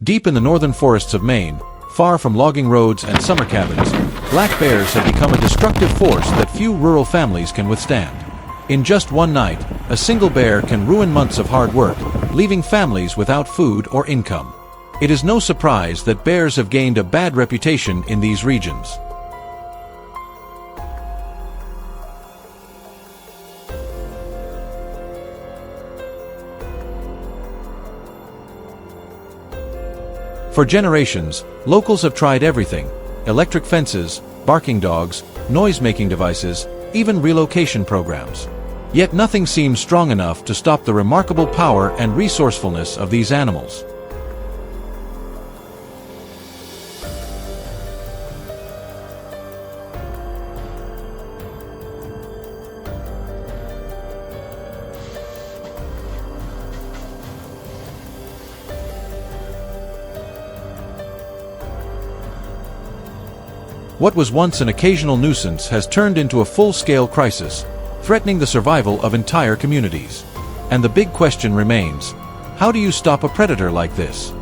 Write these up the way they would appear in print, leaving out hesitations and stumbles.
Deep in the northern forests of Maine, far from logging roads and summer cabins, black bears have become a destructive force that few rural families can withstand. In just one night, a single bear can ruin months of hard work, leaving families without food or income. It is no surprise that bears have gained a bad reputation in these regions. For generations, locals have tried everything: electric fences, barking dogs, noise-making devices, even relocation programs. Yet nothing seems strong enough to stop the remarkable power and resourcefulness of these animals. What was once an occasional nuisance has turned into a full-scale crisis, threatening the survival of entire communities. And the big question remains: how do you stop a predator like this?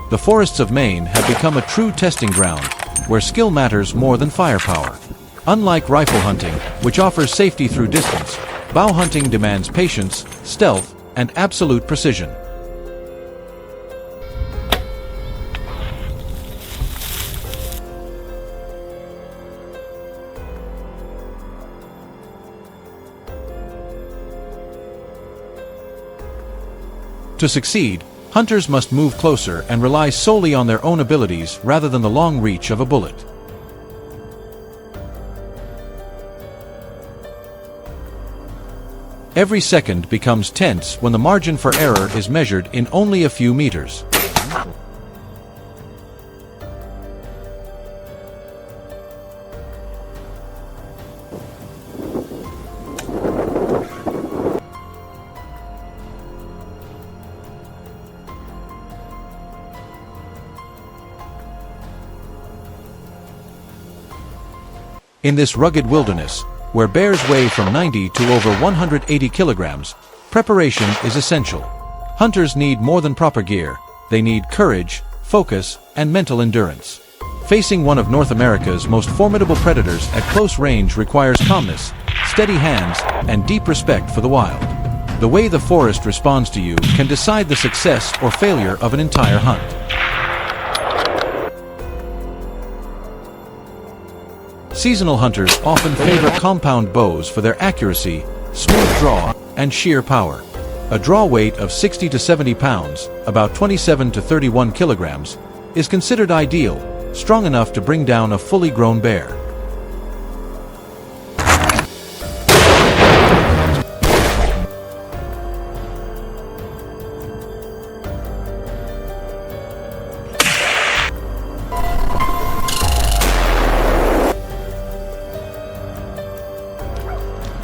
The forests of Maine have become a true testing ground, where skill matters more than firepower. Unlike rifle hunting, which offers safety through distance, bow hunting demands patience, stealth, and absolute precision. To succeed, hunters must move closer and rely solely on their own abilities rather than the long reach of a bullet. Every second becomes tense when the margin for error is measured in only a few meters. In this rugged wilderness, where bears weigh from 90 to over 180 kilograms, preparation is essential. Hunters need more than proper gear. They need courage, focus, and mental endurance. Facing one of North America's most formidable predators at close range requires calmness, steady hands, and deep respect for the wild. The way the forest responds to you can decide the success or failure of an entire hunt. Seasonal hunters often favor compound bows for their accuracy, smooth draw, and sheer power. A draw weight of 60 to 70 pounds, about 27 to 31 kilograms, is considered ideal, strong enough to bring down a fully grown bear.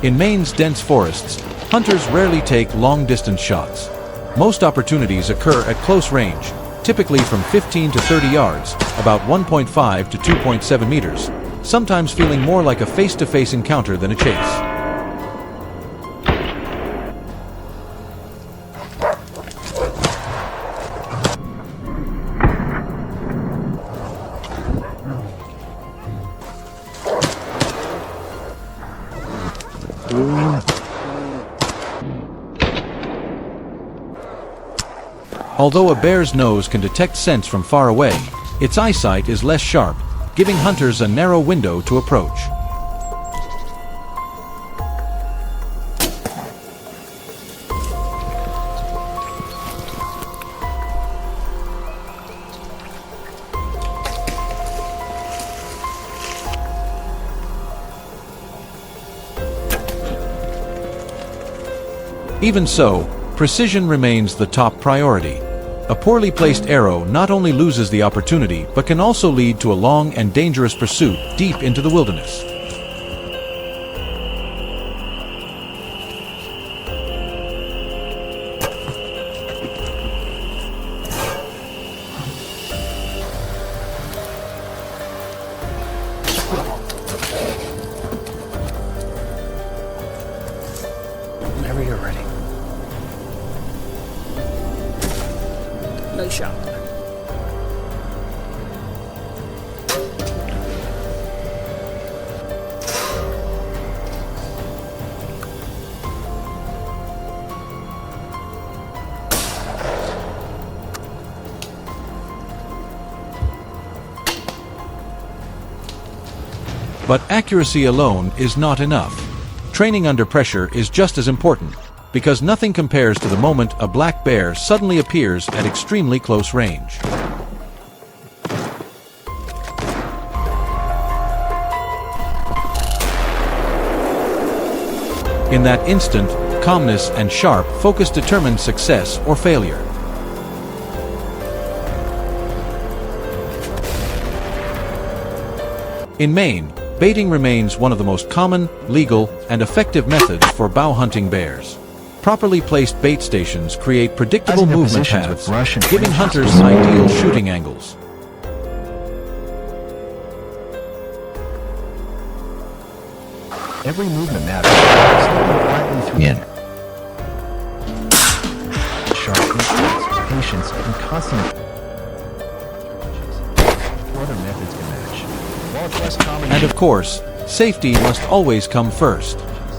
In Maine's dense forests, hunters rarely take long-distance shots. Most opportunities occur at close range, typically from 15 to 30 yards, about 1.5 to 2.7 meters, sometimes feeling more like a face-to-face encounter than a chase. Although a bear's nose can detect scents from far away, its eyesight is less sharp, giving hunters a narrow window to approach. Even so, precision remains the top priority. A poorly placed arrow not only loses the opportunity but can also lead to a long and dangerous pursuit deep into the wilderness. Whenever you're ready. Nice shot. But accuracy alone is not enough. Training under pressure is just as important, because nothing compares to the moment a black bear suddenly appears at extremely close range. In that instant, calmness and sharp focus determine success or failure. In Maine, baiting remains one of the most common, legal, and effective methods for bow hunting bears. Properly placed bait stations create predictable movement paths, giving hunters ideal shooting angles. Every movement matters. Stepping quietly through sharp instruments, patience, and constant. Other methods can match. While it's less common. And of course, safety must always come first.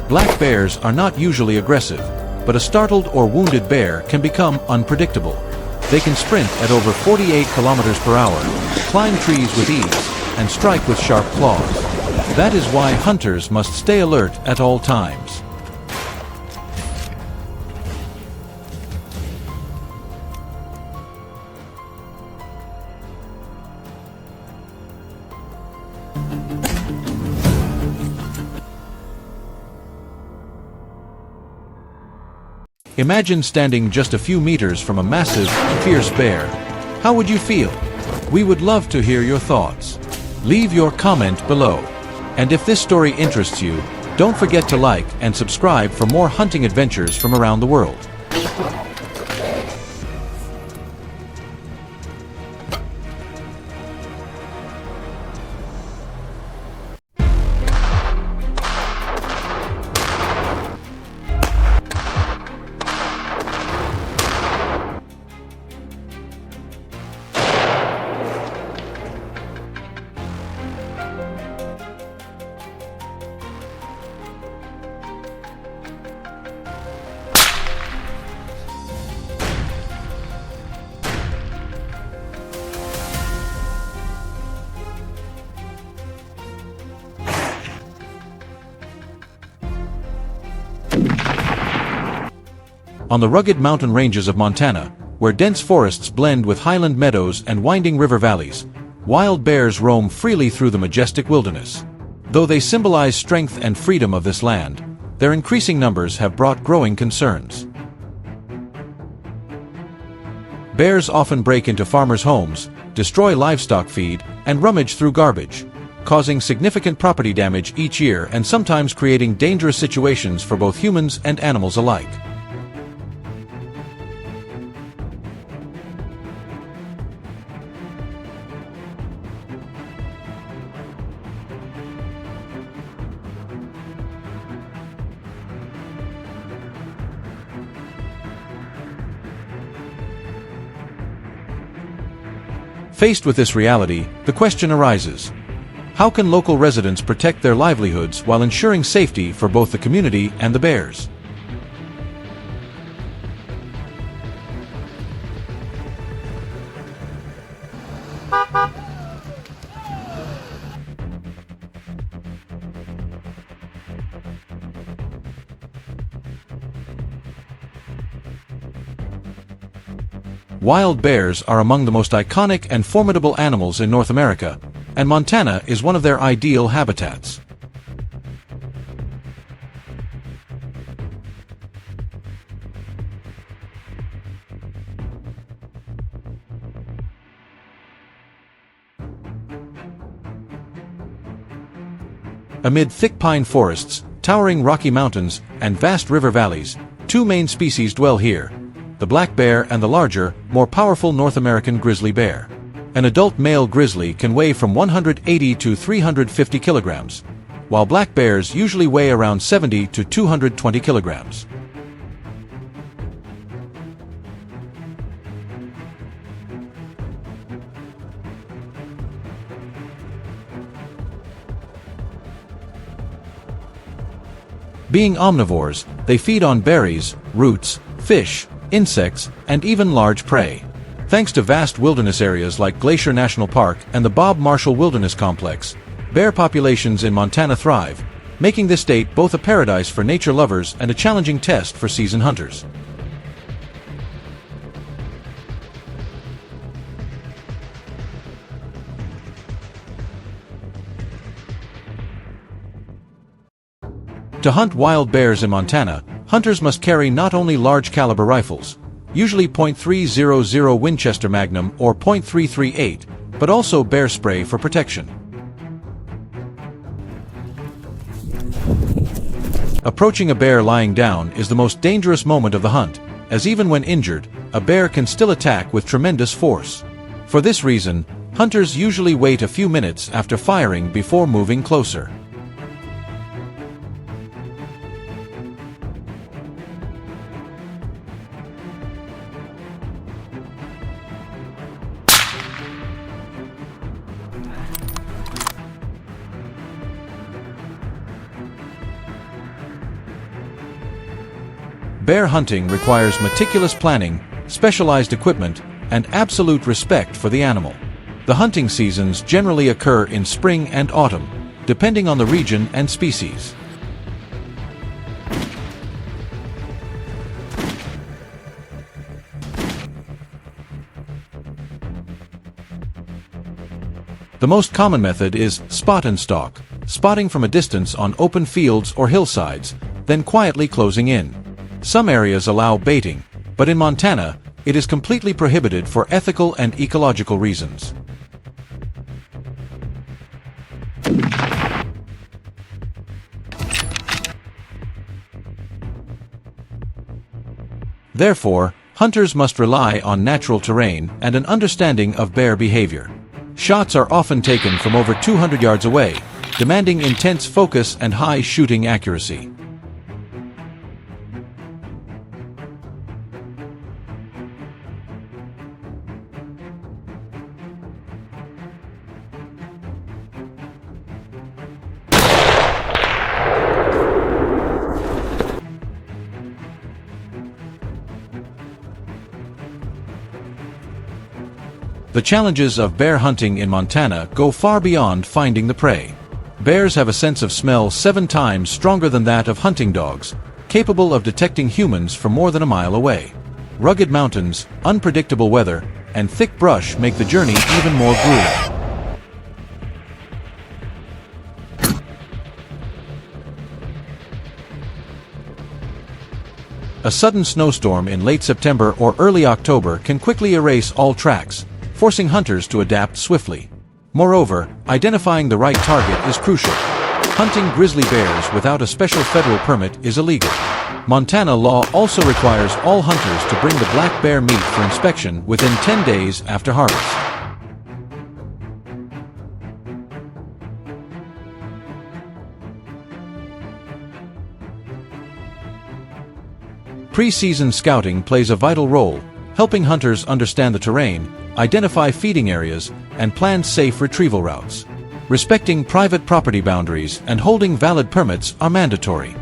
Black bears are not usually aggressive, but a startled or wounded bear can become unpredictable. They can sprint at over 48 kilometers per hour, climb trees with ease, and strike with sharp claws. That is why hunters must stay alert at all times. Imagine standing just a few meters from a massive, fierce bear. How would you feel? We would love to hear your thoughts. Leave your comment below. And if this story interests you, don't forget to like and subscribe for more hunting adventures from around the world. On the rugged mountain ranges of Montana, where dense forests blend with highland meadows and winding river valleys, wild bears roam freely through the majestic wilderness. Though they symbolize strength and freedom of this land, their increasing numbers have brought growing concerns. Bears often break into farmers' homes, destroy livestock feed, and rummage through garbage, causing significant property damage each year and sometimes creating dangerous situations for both humans and animals alike. Faced with this reality, the question arises: how can local residents protect their livelihoods while ensuring safety for both the community and the bears? Wild bears are among the most iconic and formidable animals in North America, and Montana is one of their ideal habitats. Amid thick pine forests, towering Rocky Mountains, and vast river valleys, two main species dwell here: the black bear and the larger, more powerful North American grizzly bear. An adult male grizzly can weigh from 180 to 350 kilograms, while black bears usually weigh around 70 to 220 kilograms. Being omnivores, they feed on berries, roots, fish, insects, and even large prey. Thanks to vast wilderness areas like Glacier National Park and the Bob Marshall Wilderness Complex, bear populations in Montana thrive, making this state both a paradise for nature lovers and a challenging test for seasoned hunters. To hunt wild bears in Montana, hunters must carry not only large caliber rifles, usually .300 Winchester Magnum or .338, but also bear spray for protection. Approaching a bear lying down is the most dangerous moment of the hunt, as even when injured, a bear can still attack with tremendous force. For this reason, hunters usually wait a few minutes after firing before moving closer. Bear hunting requires meticulous planning, specialized equipment, and absolute respect for the animal. The hunting seasons generally occur in spring and autumn, depending on the region and species. The most common method is spot and stalk, spotting from a distance on open fields or hillsides, then quietly closing in. Some areas allow baiting, but in Montana, it is completely prohibited for ethical and ecological reasons. Therefore, hunters must rely on natural terrain and an understanding of bear behavior. Shots are often taken from over 200 yards away, demanding intense focus and high shooting accuracy. The challenges of bear hunting in Montana go far beyond finding the prey. Bears have a sense of smell 7 times stronger than that of hunting dogs, capable of detecting humans from more than a mile away. Rugged mountains, unpredictable weather, and thick brush make the journey even more grueling. A sudden snowstorm in late September or early October can quickly erase all tracks, forcing hunters to adapt swiftly. Moreover, identifying the right target is crucial. Hunting grizzly bears without a special federal permit is illegal. Montana law also requires all hunters to bring the black bear meat for inspection within 10 days after harvest. Pre-season scouting plays a vital role, helping hunters understand the terrain, identify feeding areas, and plan safe retrieval routes. Respecting private property boundaries and holding valid permits are mandatory.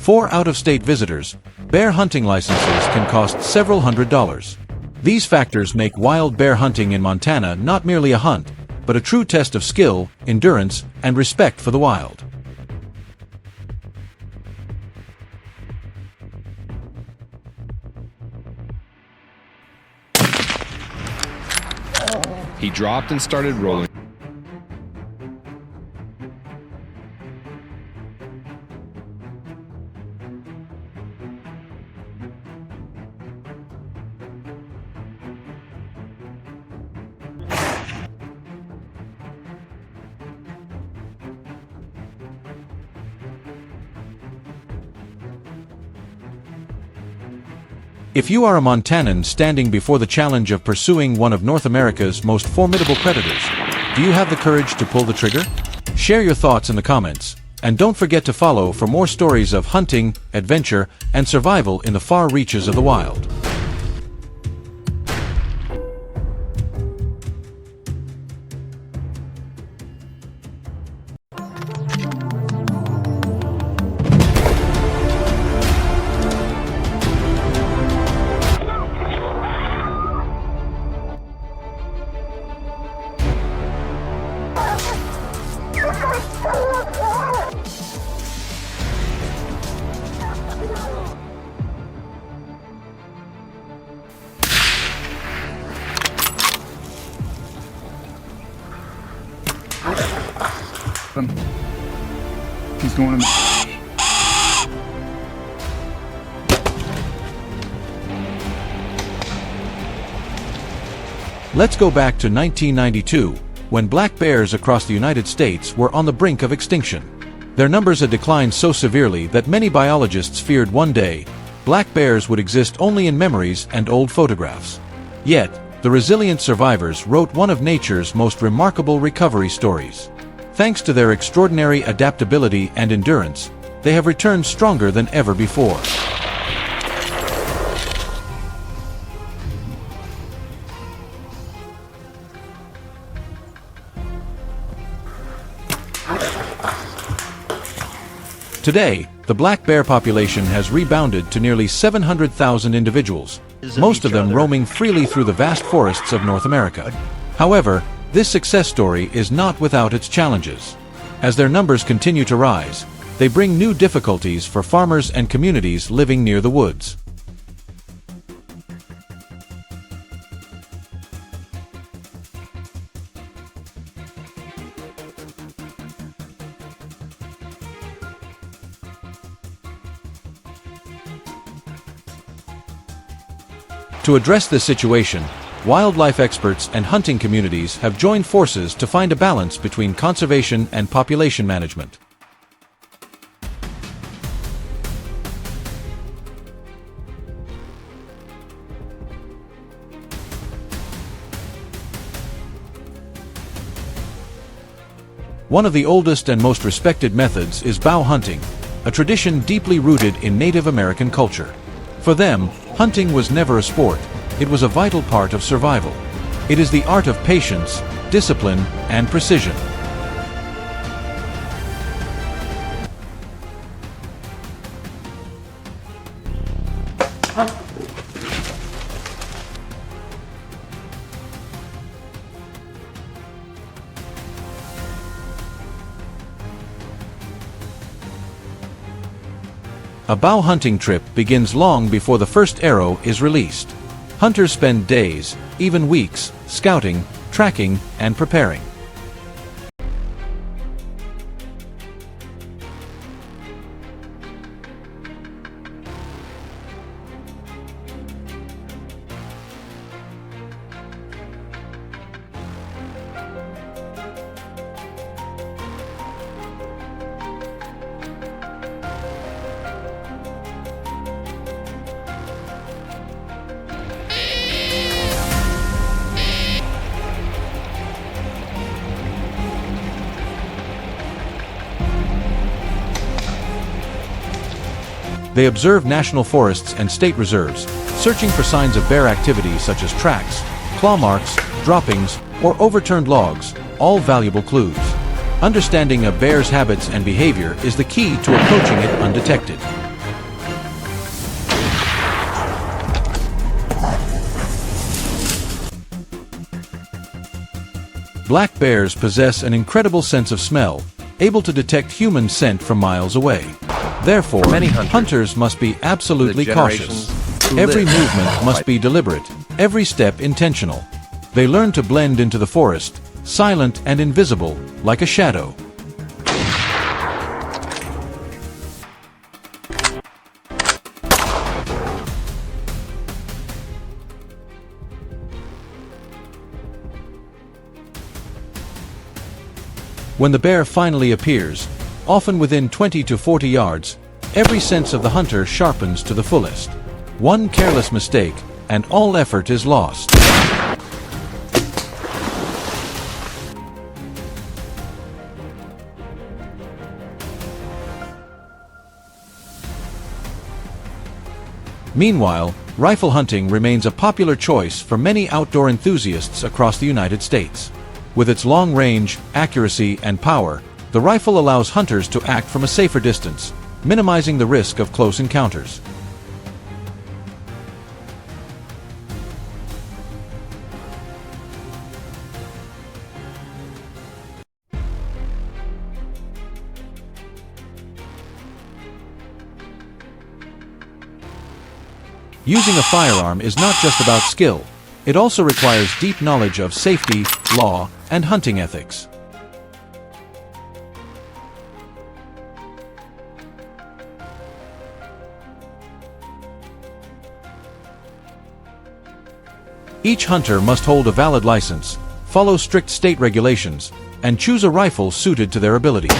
For out-of-state visitors, bear hunting licenses can cost several $100s. These factors make wild bear hunting in Montana not merely a hunt, but a true test of skill, endurance, and respect for the wild. He dropped and started rolling. If you are a Montanan standing before the challenge of pursuing one of North America's most formidable predators, do you have the courage to pull the trigger? Share your thoughts in the comments, and don't forget to follow for more stories of hunting, adventure, and survival in the far reaches of the wild. He's going to... Let's go back to 1992, when black bears across the United States were on the brink of extinction. Their numbers had declined so severely that many biologists feared one day black bears would exist only in memories and old photographs. Yet, the resilient survivors wrote one of nature's most remarkable recovery stories. Thanks to their extraordinary adaptability and endurance, they have returned stronger than ever before. Today, the black bear population has rebounded to nearly 700,000 individuals, most of them roaming freely through the vast forests of North America. However, this success story is not without its challenges. As their numbers continue to rise, they bring new difficulties for farmers and communities living near the woods. To address this situation, wildlife experts and hunting communities have joined forces to find a balance between conservation and population management. One of the oldest and most respected methods is bow hunting, a tradition deeply rooted in Native American culture. For them, hunting was never a sport, it was a vital part of survival. It is the art of patience, discipline, and precision. A bow hunting trip begins long before the first arrow is released. Hunters spend days, even weeks, scouting, tracking, and preparing. They observe national forests and state reserves, searching for signs of bear activity such as tracks, claw marks, droppings, or overturned logs, all valuable clues. Understanding a bear's habits and behavior is the key to approaching it undetected. Black bears possess an incredible sense of smell, able to detect human scent from miles away. Therefore, Many hunters must be absolutely the cautious. generations who Every live movement must be deliberate, every step intentional. They learn to blend into the forest, silent and invisible, like a shadow. When the bear finally appears, often within 20 to 40 yards, every sense of the hunter sharpens to the fullest. One careless mistake, and all effort is lost. Meanwhile, rifle hunting remains a popular choice for many outdoor enthusiasts across the United States. With its long range, accuracy, and power, the rifle allows hunters to act from a safer distance, minimizing the risk of close encounters. Using a firearm is not just about skill. It also requires deep knowledge of safety, law, and hunting ethics. Each hunter must hold a valid license, follow strict state regulations, and choose a rifle suited to their abilities.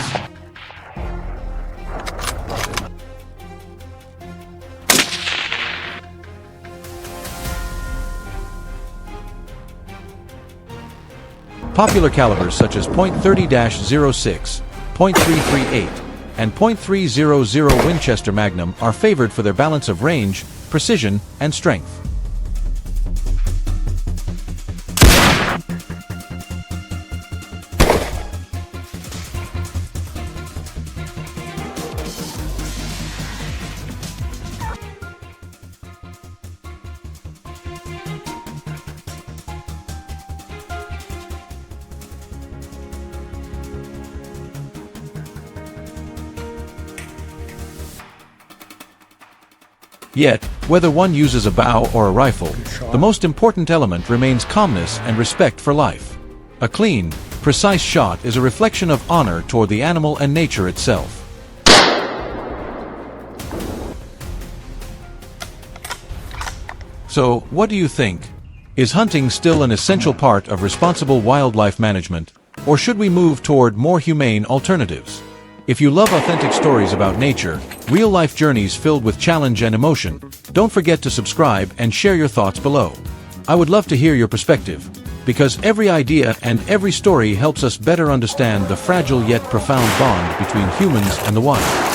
Popular calibers such as .30-06, .338, and .300 Winchester Magnum are favored for their balance of range, precision, and strength. Yet, whether one uses a bow or a rifle, the most important element remains calmness and respect for life. A clean, precise shot is a reflection of honor toward the animal and nature itself. So, what do you think? Is hunting still an essential part of responsible wildlife management, or should we move toward more humane alternatives? If you love authentic stories about nature, real-life journeys filled with challenge and emotion, don't forget to subscribe and share your thoughts below. I would love to hear your perspective, because every idea and every story helps us better understand the fragile yet profound bond between humans and the wild.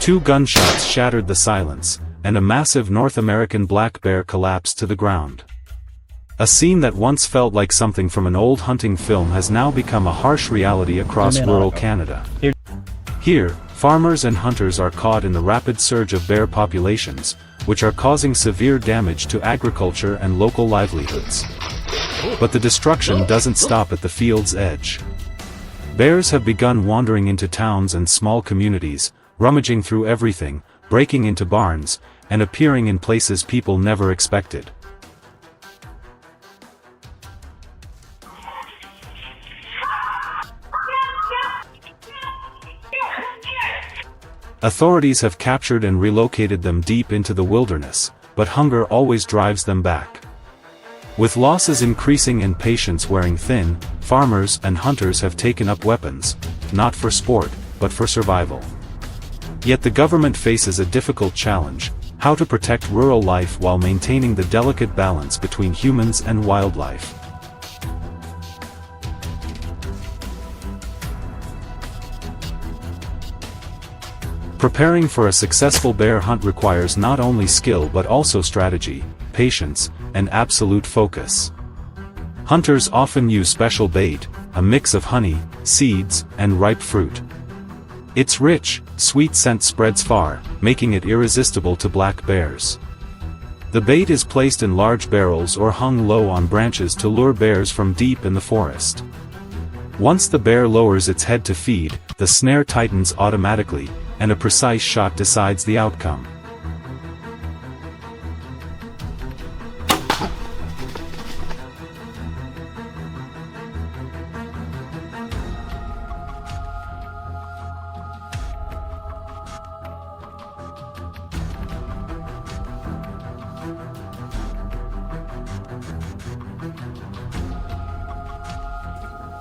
2 gunshots shattered the silence, and a massive North American black bear collapsed to the ground. A scene that once felt like something from an old hunting film has now become a harsh reality across rural Canada. Here, farmers and hunters are caught in the rapid surge of bear populations, which are causing severe damage to agriculture and local livelihoods. But the destruction doesn't stop at the field's edge. Bears have begun wandering into towns and small communities, rummaging through everything, breaking into barns, and appearing in places people never expected. Authorities have captured and relocated them deep into the wilderness, but hunger always drives them back. With losses increasing and patience wearing thin, farmers and hunters have taken up weapons, not for sport, but for survival. Yet the government faces a difficult challenge: how to protect rural life while maintaining the delicate balance between humans and wildlife. Preparing for a successful bear hunt requires not only skill but also strategy, patience, and absolute focus. Hunters often use special bait, a mix of honey, seeds, and ripe fruit. Its rich, sweet scent spreads far, making it irresistible to black bears. The bait is placed in large barrels or hung low on branches to lure bears from deep in the forest. Once the bear lowers its head to feed, the snare tightens automatically, and a precise shot decides the outcome.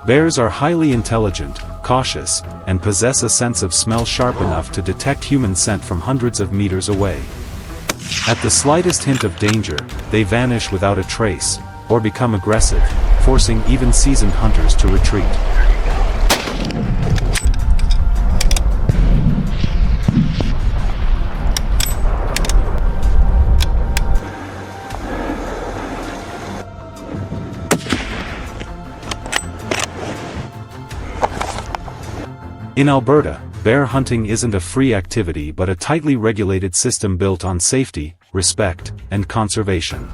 Bears are highly intelligent, cautious, and possess a sense of smell sharp enough to detect human scent from hundreds of meters away. At the slightest hint of danger, they vanish without a trace, or become aggressive, forcing even seasoned hunters to retreat. In Alberta, bear hunting isn't a free activity but a tightly regulated system built on safety, respect, and conservation.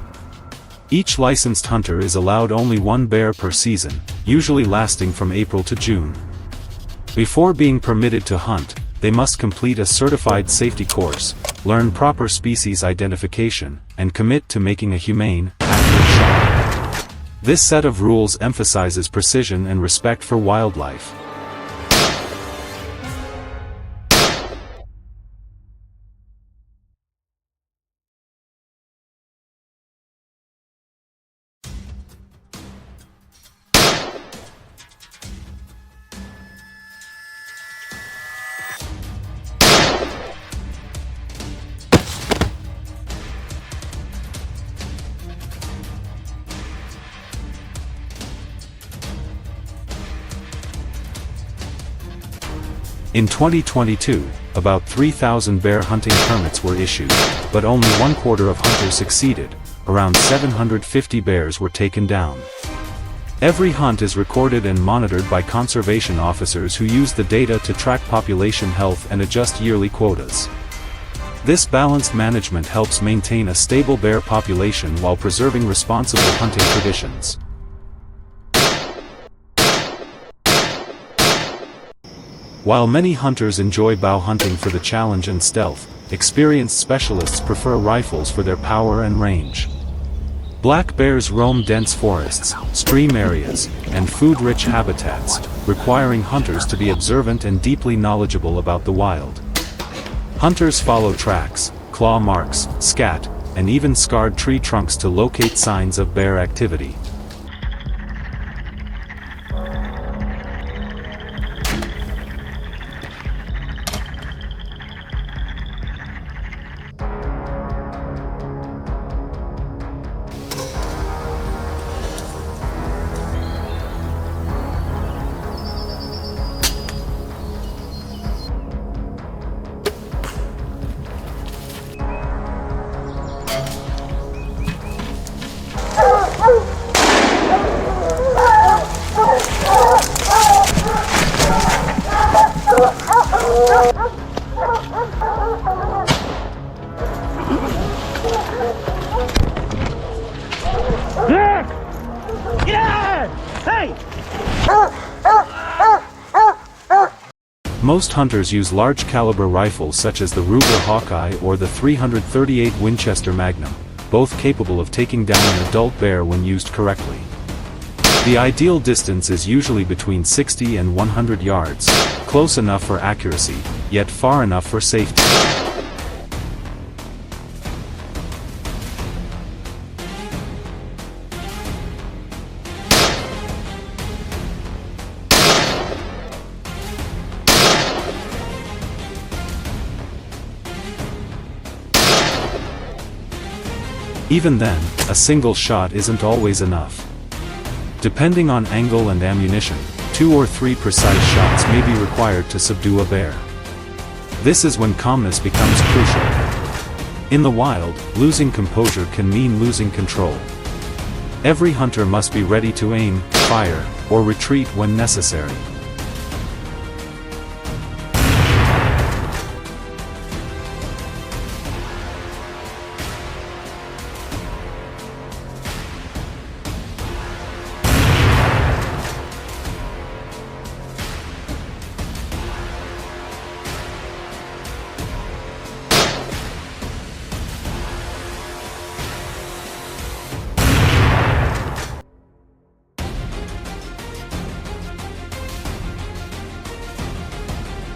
Each licensed hunter is allowed only 1 bear per season, usually lasting from April to June. Before being permitted to hunt, they must complete a certified safety course, learn proper species identification, and commit to making a humane, accurate shot. This set of rules emphasizes precision and respect for wildlife. In 2022, about 3,000 bear hunting permits were issued, but only 1/4 of hunters succeeded. Around 750 bears were taken down. Every hunt is recorded and monitored by conservation officers who use the data to track population health and adjust yearly quotas. This balanced management helps maintain a stable bear population while preserving responsible hunting traditions. While many hunters enjoy bow hunting for the challenge and stealth, experienced specialists prefer rifles for their power and range. Black bears roam dense forests, stream areas, and food-rich habitats, requiring hunters to be observant and deeply knowledgeable about the wild. Hunters follow tracks, claw marks, scat, and even scarred tree trunks to locate signs of bear activity. Most hunters use large-caliber rifles such as the Ruger Hawkeye or the 338 Winchester Magnum, both capable of taking down an adult bear when used correctly. The ideal distance is usually between 60 and 100 yards, close enough for accuracy, yet far enough for safety. Even then, a single shot isn't always enough. Depending on angle and ammunition, 2 or 3 precise shots may be required to subdue a bear. This is when calmness becomes crucial. In the wild, losing composure can mean losing control. Every hunter must be ready to aim, fire, or retreat when necessary.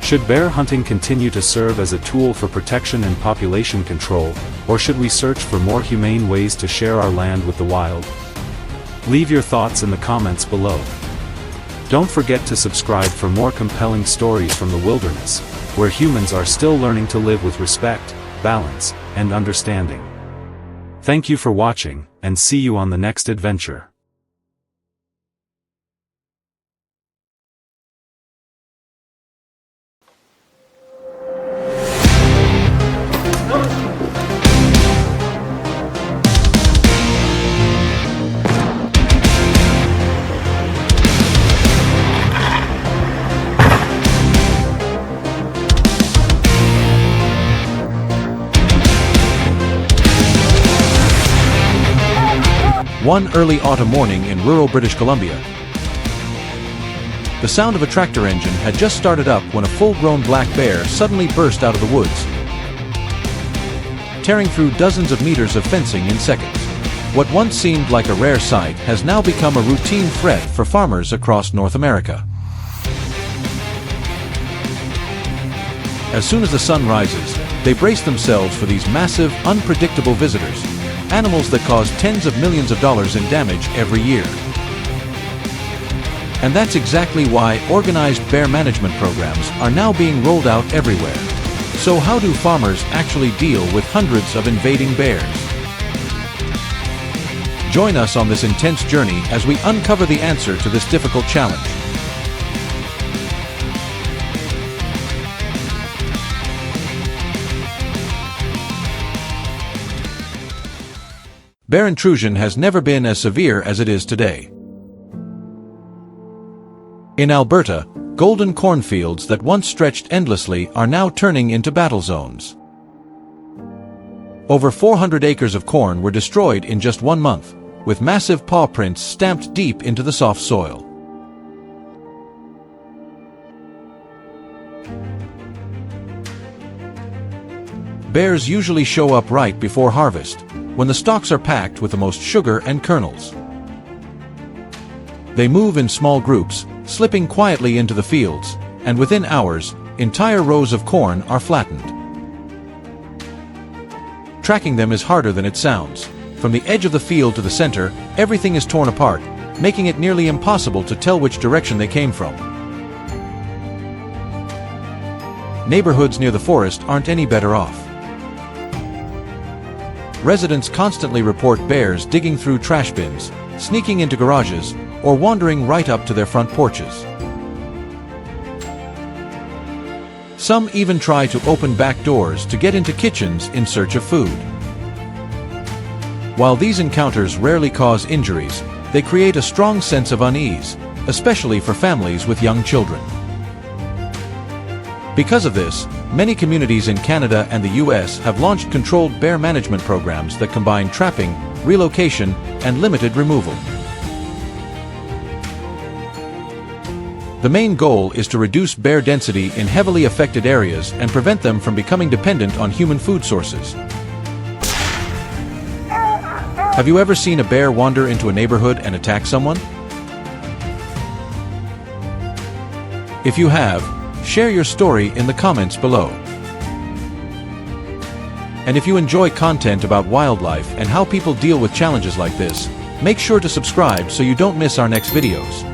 Should bear hunting continue to serve as a tool for protection and population control, or should we search for more humane ways to share our land with the wild? Leave your thoughts in the comments below. Don't forget to subscribe for more compelling stories from the wilderness, where humans are still learning to live with respect, balance, and understanding. Thank you for watching, and see you on the next adventure. One early autumn morning in rural British Columbia. The sound of a tractor engine had just started up when a full-grown black bear suddenly burst out of the woods, tearing through dozens of meters of fencing in seconds. What once seemed like a rare sight has now become a routine threat for farmers across North America. As soon as the sun rises, they brace themselves for these massive, unpredictable visitors. Animals that cause tens of millions of dollars in damage every year. And that's exactly why organized bear management programs are now being rolled out everywhere. So how do farmers actually deal with hundreds of invading bears? Join us on this intense journey as we uncover the answer to this difficult challenge. Bear intrusion has never been as severe as it is today. In Alberta, golden cornfields that once stretched endlessly are now turning into battle zones. Over 400 acres of corn were destroyed in just 1 month, with massive paw prints stamped deep into the soft soil. Bears usually show up right before harvest, when the stalks are packed with the most sugar and kernels. They move in small groups, slipping quietly into the fields, and within hours, entire rows of corn are flattened. Tracking them is harder than it sounds. From the edge of the field to the center, everything is torn apart, making it nearly impossible to tell which direction they came from. Neighborhoods near the forest aren't any better off. Residents constantly report bears digging through trash bins, sneaking into garages, or wandering right up to their front porches. Some even try to open back doors to get into kitchens in search of food. While these encounters rarely cause injuries, they create a strong sense of unease, especially for families with young children. Because of this, many communities in Canada and the US have launched controlled bear management programs that combine trapping, relocation, and limited removal. The main goal is to reduce bear density in heavily affected areas and prevent them from becoming dependent on human food sources. Have you ever seen a bear wander into a neighborhood and attack someone? If you have, share your story in the comments below. And if you enjoy content about wildlife and how people deal with challenges like this, make sure to subscribe so you don't miss our next videos.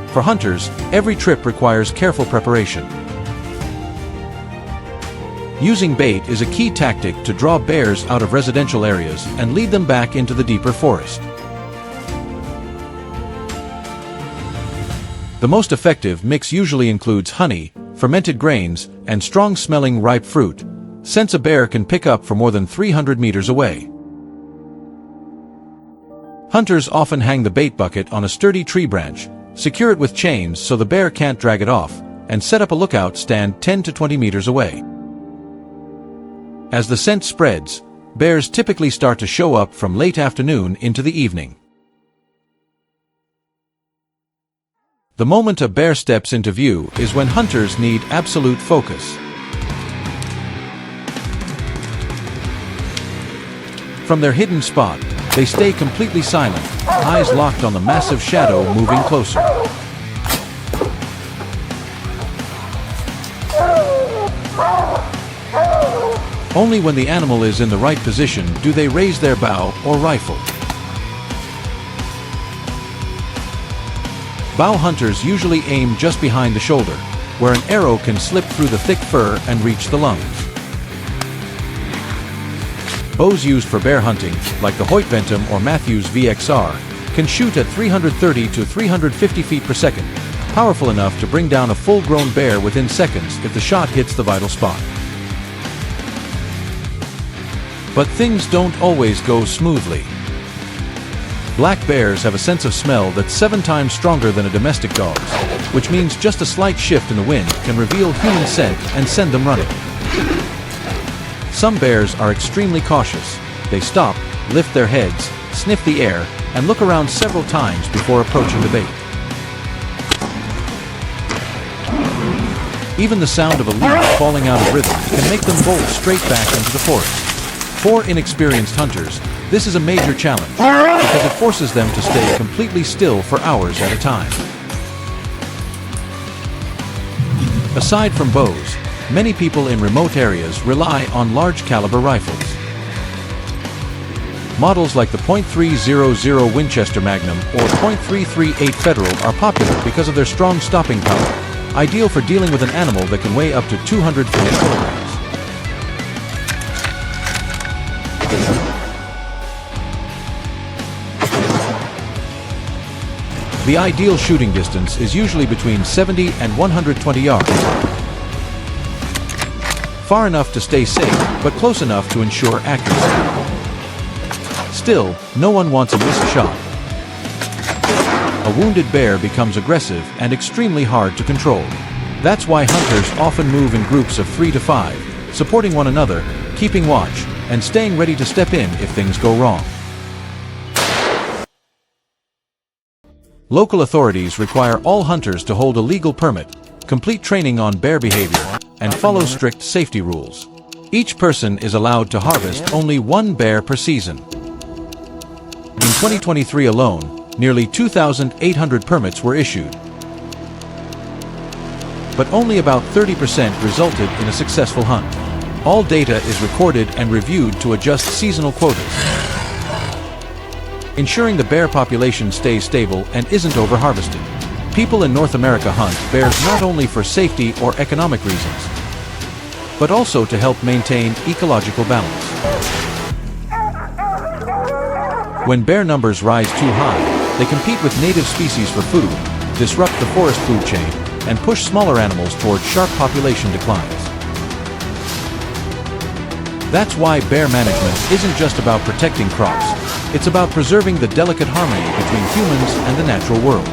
For hunters, every trip requires careful preparation. Using bait is a key tactic to draw bears out of residential areas and lead them back into the deeper forest. The most effective mix usually includes honey, fermented grains, and strong-smelling ripe fruit, scents a bear can pick up from more than 300 meters away. Hunters often hang the bait bucket on a sturdy tree branch, secure it with chains so the bear can't drag it off, and set up a lookout stand 10 to 20 meters away. As the scent spreads, bears typically start to show up from late afternoon into the evening. The moment a bear steps into view is when hunters need absolute focus. From their hidden spot, they stay completely silent, eyes locked on the massive shadow moving closer. Only when the animal is in the right position do they raise their bow or rifle. Bow hunters usually aim just behind the shoulder, where an arrow can slip through the thick fur and reach the lungs. Bows used for bear hunting, like the Hoyt Ventum or Matthews VXR, can shoot at 330 to 350 feet per second, powerful enough to bring down a full-grown bear within seconds if the shot hits the vital spot. But things don't always go smoothly. Black bears have a sense of smell that's 7 times stronger than a domestic dog's, which means just a slight shift in the wind can reveal human scent and send them running. Some bears are extremely cautious. They stop, lift their heads, sniff the air, and look around several times before approaching the bait. Even the sound of a leaf falling out of rhythm can make them bolt straight back into the forest. For inexperienced hunters, this is a major challenge because it forces them to stay completely still for hours at a time. Aside from bows, many people in remote areas rely on large caliber rifles. Models like the .300 Winchester Magnum or .338 Federal are popular because of their strong stopping power, ideal for dealing with an animal that can weigh up to 250 kilograms. The ideal shooting distance is usually between 70 and 120 yards. Far enough to stay safe, but close enough to ensure accuracy. Still, no one wants a missed shot. A wounded bear becomes aggressive and extremely hard to control. That's why hunters often move in groups of 3 to 5, supporting one another, keeping watch, and staying ready to step in if things go wrong. Local authorities require all hunters to hold a legal permit, complete training on bear behavior, and follow strict safety rules. Each person is allowed to harvest only 1 bear per season. In 2023 alone, nearly 2,800 permits were issued. But only about 30% resulted in a successful hunt. All data is recorded and reviewed to adjust seasonal quotas, ensuring the bear population stays stable and isn't over-harvested. People in North America hunt bears not only for safety or economic reasons, but also to help maintain ecological balance. When bear numbers rise too high, they compete with native species for food, disrupt the forest food chain, and push smaller animals toward sharp population declines. That's why bear management isn't just about protecting crops, it's about preserving the delicate harmony between humans and the natural world.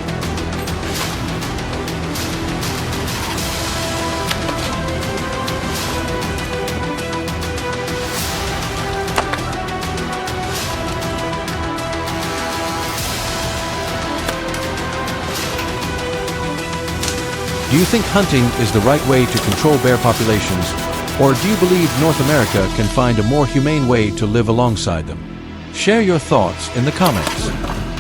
think hunting is the right way to control bear populations, or do you believe North America can find a more humane way to live alongside them? Share your thoughts in the comments.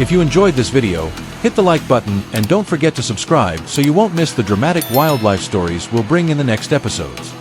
If you enjoyed this video, hit the like button and don't forget to subscribe so you won't miss the dramatic wildlife stories we'll bring in the next episodes.